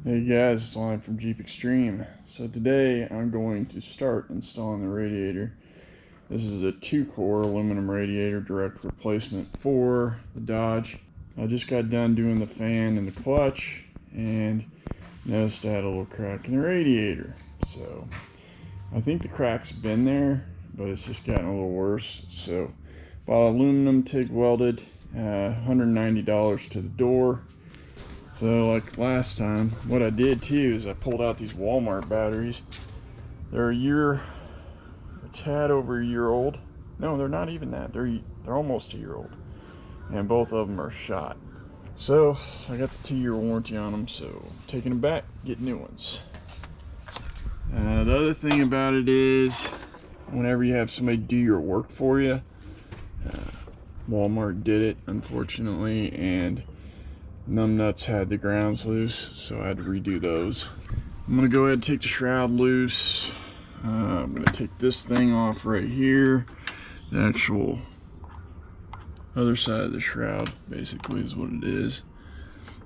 Hey guys, it's Lon from Jeep Extreme. So today I'm going to start installing the radiator. This is a 2-core aluminum radiator direct replacement for the Dodge. I just got done doing the fan and the clutch and noticed I had a little crack in the radiator. So I think the crack's been there, but it's just gotten a little worse. So bought aluminum TIG welded, $190 to the door. So like last time, what I did too is I pulled out these Walmart batteries. They're a tad over a year old. No, they're not even that. They're almost a year old. And both of them are shot. So I got the 2-year warranty on them, so taking them back, get new ones. The other thing about it is, whenever you have somebody do your work for you, Walmart did it, unfortunately, and numbnuts had the grounds loose, so I had to redo those. I'm gonna go ahead and take the shroud loose. I'm gonna take this thing off right here. The actual other side of the shroud basically is what it is.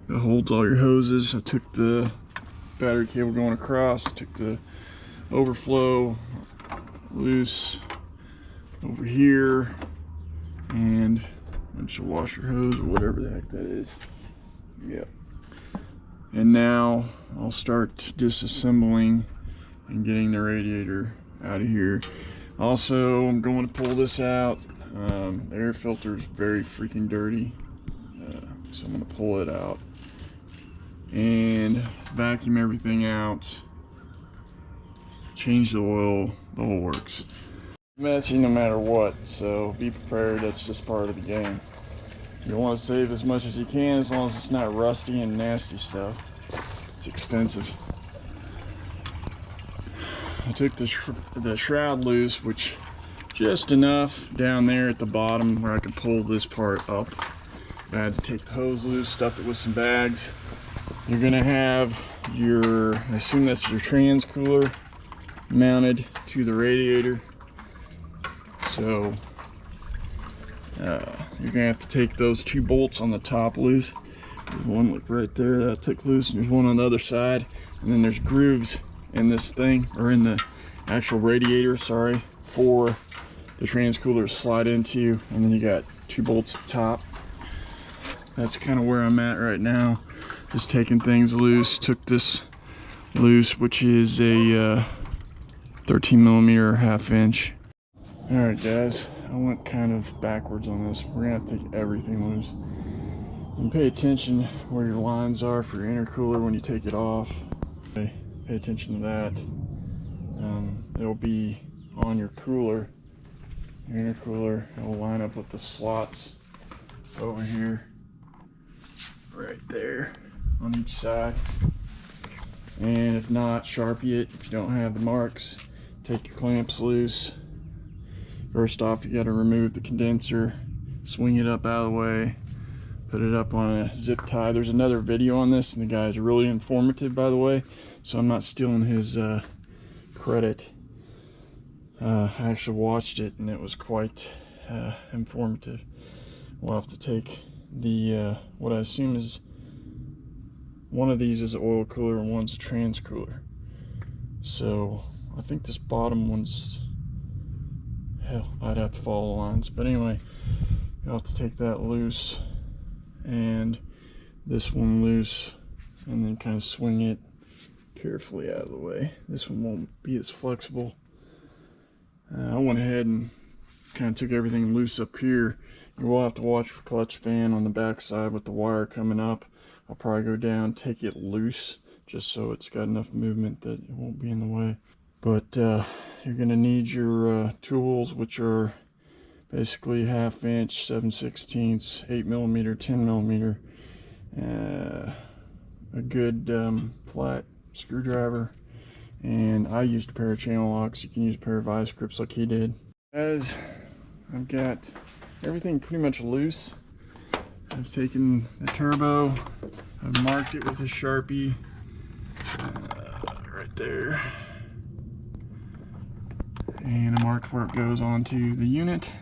It holds all your hoses. I took the battery cable going across, took the overflow loose over here, and a bunch of washer hose or whatever the heck that is. Yep. And now I'll start disassembling and getting the radiator out of here. Also, I'm going to pull this out. The air filter is very freaking dirty, so I'm going to pull it out and vacuum everything out, change the oil, the whole works. Messy no matter what, so be prepared. That's just part of the game. You want to save as much as you can, as long as it's not rusty and nasty stuff. It's expensive. I took the shroud loose, which just enough down there at the bottom where I could pull this part up. I had to take the hose loose, stuffed it with some bags. You're gonna have your, I assume that's your trans cooler mounted to the radiator. So you're gonna have to take those 2 bolts on the top loose. There's one like right there that I took loose, and there's one on the other side, and then there's grooves in this thing, or in the actual radiator, sorry, for the trans cooler to slide into, and then you got 2 bolts at the top. That's kind of where I'm at right now, just taking things loose. Took this loose, which is a 13mm 1/2 inch. All right guys, I went kind of backwards on this. We're gonna have to take everything loose. And pay attention where your lines are for your intercooler when you take it off. Okay, pay attention to that. It'll be on your cooler, your intercooler. It will line up with the slots over here, right there, on each side. And if not, Sharpie it. If you don't have the marks, take your clamps loose. First off, you got to remove the condenser, swing it up out of the way, put it up on a zip tie. There's another video on this, and the guy is really informative, by the way, so I'm not stealing his credit. I actually watched it, and it was quite informative. We'll have to take the what I assume is one of these is an oil cooler and one's a trans cooler. So I think this bottom one's, hell, I'd have to follow the lines, but anyway, you'll have to take that loose and this one loose, and then kind of swing it carefully out of the way. This one won't be as flexible. I went ahead and kind of took everything loose up here. You will have to watch for clutch fan on the back side with the wire coming up. I'll probably go down, take it loose, just so it's got enough movement that it won't be in the way. But you're going to need your tools, which are basically 1/2 inch, 7/16, 8mm, 10mm, a good flat screwdriver, and I used a pair of channel locks. You can use a pair of vice grips like he did. As I've got everything pretty much loose, I've taken the turbo, I've marked it with a Sharpie right there, and I marked where it goes onto the unit.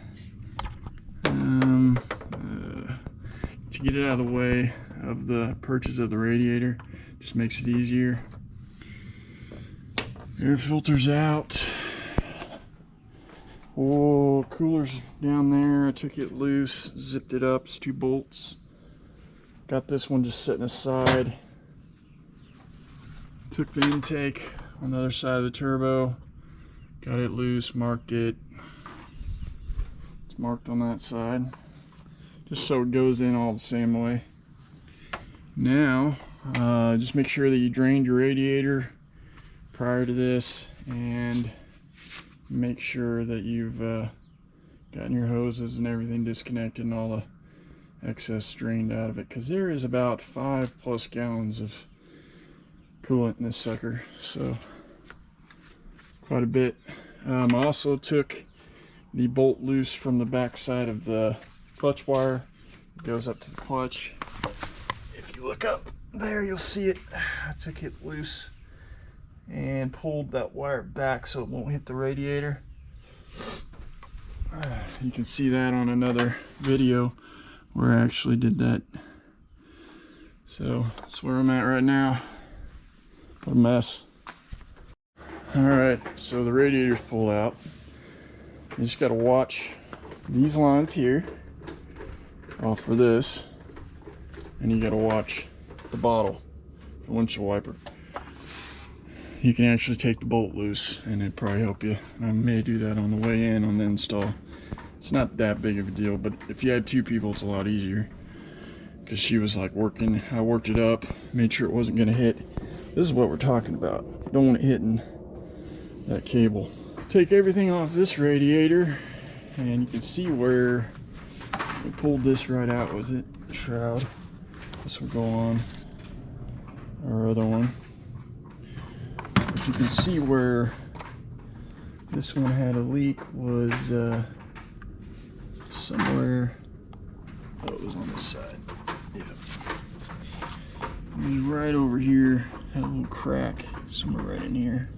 To get it out of the way of the purchase of the radiator, Just makes it easier. Air filter's out. Oh, cooler's down there. I took it loose, zipped it up. It's 2 bolts. Got this one just sitting aside. Took the intake on the other side of the turbo. Got it loose, marked it. It's marked on that side. Just so it goes in all the same way. Now, just make sure that you drained your radiator prior to this, and make sure that you've gotten your hoses and everything disconnected and all the excess drained out of it, because there is about 5+ gallons of coolant in this sucker, so quite a bit. I also took the bolt loose from the back side of the clutch wire. It goes up to the clutch. If you look up there, you'll see it. I took it loose and pulled that wire back so it won't hit the radiator. You can see that on another video where I actually did that. So that's where I'm at right now. What a mess. Alright, so the radiator's pulled out. You just gotta watch these lines here off for this, and you gotta watch the bottle, the windshield wiper. You can actually take the bolt loose and it'd probably help you. I may do that on the way in on the install. It's not that big of a deal, but if you had 2 people, it's a lot easier. Because she was like working, I worked it up, made sure it wasn't gonna hit. This is what we're talking about. You don't want it hitting that cable. Take everything off this radiator, and you can see where we pulled this right out. Was it shroud? This will go on our other one. But you can see where this one had a leak was somewhere. Oh, it was on this side. Yeah. It was right over here. Had a little crack somewhere right in here.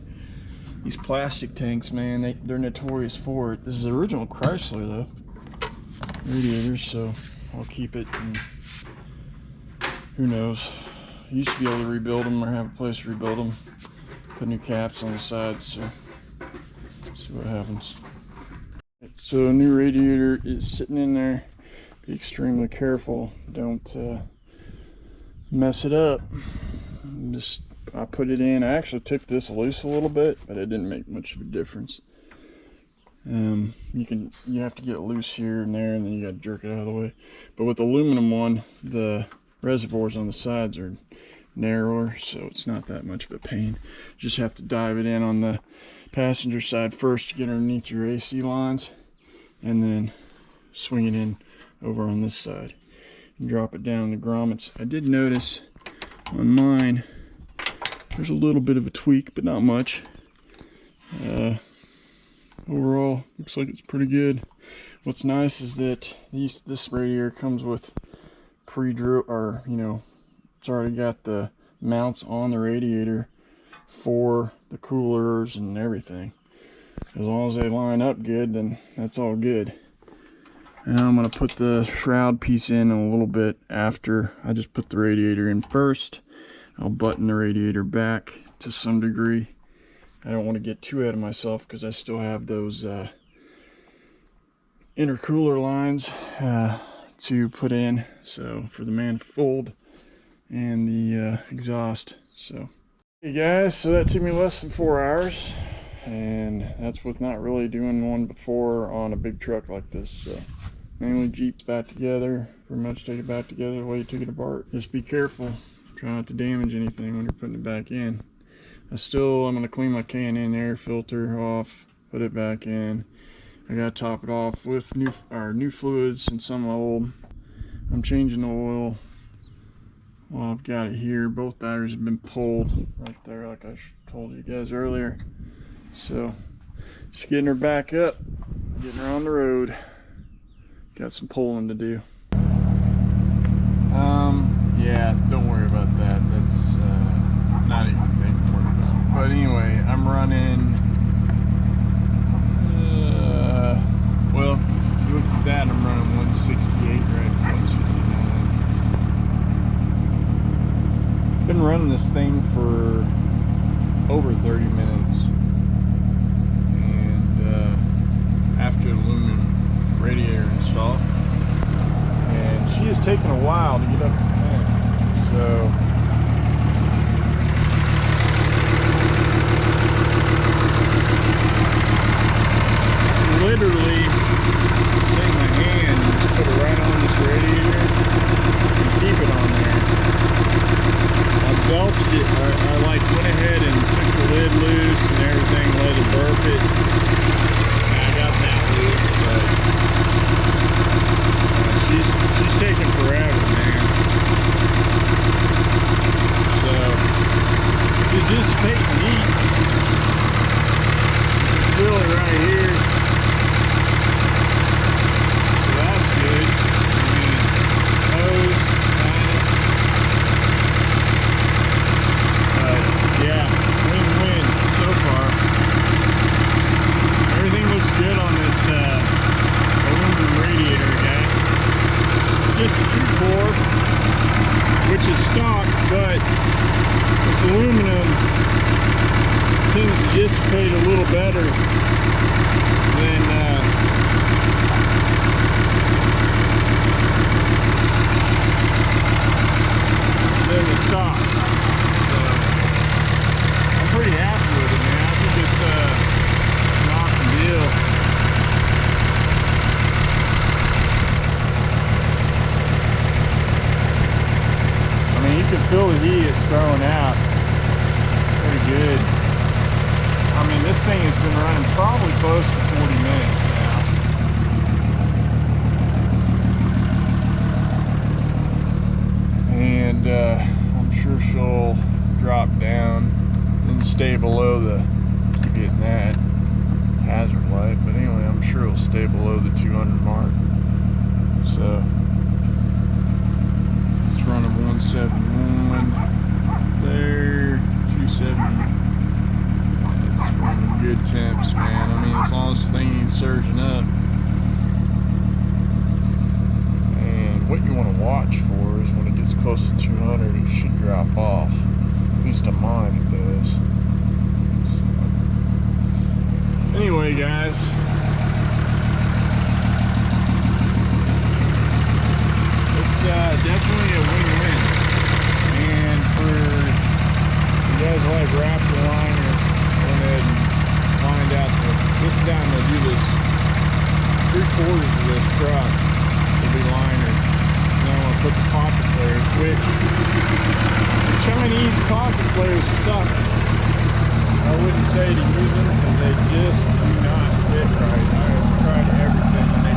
These plastic tanks, man, they're notorious for it. This is the original Chrysler, though. Radiators, so I'll keep it. And who knows? I used to be able to rebuild them or have a place to rebuild them. Put new caps on the sides, so see what happens. So a new radiator is sitting in there. Be extremely careful. Don't mess it up. I put it in. I actually took this loose a little bit, but it didn't make much of a difference. You have to get it loose here and there, and then you got to jerk it out of the way. But with the aluminum one, the reservoirs on the sides are narrower, so it's not that much of a pain. You just have to dive it in on the passenger side first to get underneath your AC lines, and then swing it in over on this side and drop it down the grommets. I did notice on mine there's a little bit of a tweak, but not much. Overall, looks like it's pretty good. What's nice is that this radiator comes with pre-drill, or it's already got the mounts on the radiator for the coolers and everything. As long as they line up good, then that's all good. And I'm going to put the shroud piece in a little bit after I just put the radiator in first. I'll button the radiator back to some degree. I don't want to get too ahead of myself because I still have those intercooler lines to put in, so for the manifold and the exhaust. So hey guys, so that took me less than 4 hours, and that's with not really doing one before on a big truck like this. So mainly Jeep's back together, pretty much take it back together the way you took it apart. Just be careful, try not to damage anything when you're putting it back in. I'm going to clean my K&N air filter off, put it back in. I got to top it off with new fluids and some old. I'm changing the oil. Well, I've got it here. Both batteries have been pulled right there, like I told you guys earlier. So, just getting her back up, getting her on the road. Got some pulling to do. Yeah, don't worry about that. That's not even a thing to worry about. But anyway, I'm running. Well, look at that. I'm running 168, right? 169. Been running this thing for over 30 minutes, and after the aluminum radiator install, and she has taken a while to get up to 10. So literally take my hand and just put it right on this radiator and keep it on there. I belched it, I like went ahead and took the lid loose and everything, let it burp it. I got that loose, but she's taking forever, man. So to dissipate the heat, feel it right here. Good. I mean, hose, yeah, win-win so far. Everything looks good on this aluminum radiator, guys. It's just a 2-core, which is stock, but this aluminum tends to dissipate a little better than the stock. So I'm pretty happy with it, man. I think it's an awesome deal. I mean, you can feel the heat it's throwing out. Pretty good. I mean, this thing has been running probably close to 40 minutes now. And I'm sure she'll drop down and stay below the, keep getting that hazard light, but anyway, I'm sure it'll stay below the 200 mark. So it's running 171 there, 270. It's running good temps, man. I mean, as long as this thing ain't surging up. What you want to watch for is when it gets close to 200, it should drop off. At least on mine it does. So. Anyway, guys, it's definitely a win-win. And for you guys who like Raptor liner, go ahead and find out that this is how I'm going to do this. 3/4 of this truck will be liner. Put the pocket flares, which the Chinese pocket flares suck. I wouldn't say to use them because they just do not fit right. I've tried everything and they